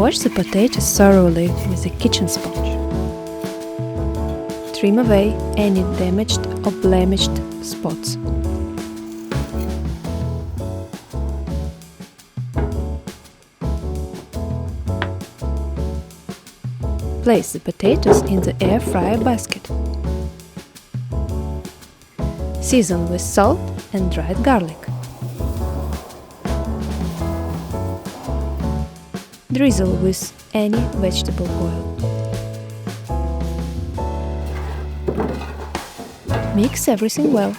Wash the potatoes thoroughly with a kitchen sponge. Trim away any damaged or blemished spots. Place the potatoes in the air fryer basket. Season with salt and dried garlic. Drizzle with any vegetable oil. Mix everything well.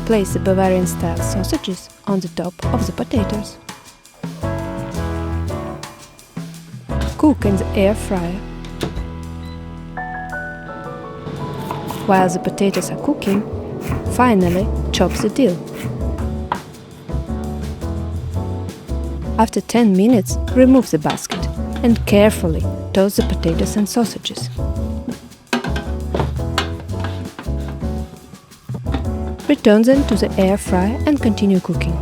Place the Bavarian-style sausages on the top of the potatoes. Cook in the air fryer. While the potatoes are cooking, finally chop the dill. After 10 minutes, remove the basket and carefully toss the potatoes and sausages. Return them to the air fryer and continue cooking.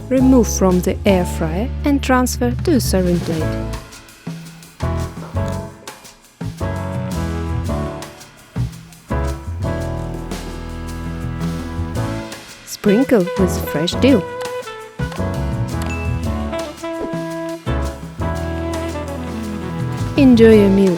Remove from the air fryer and transfer to a serving plate. Sprinkle with fresh dill. Enjoy your meal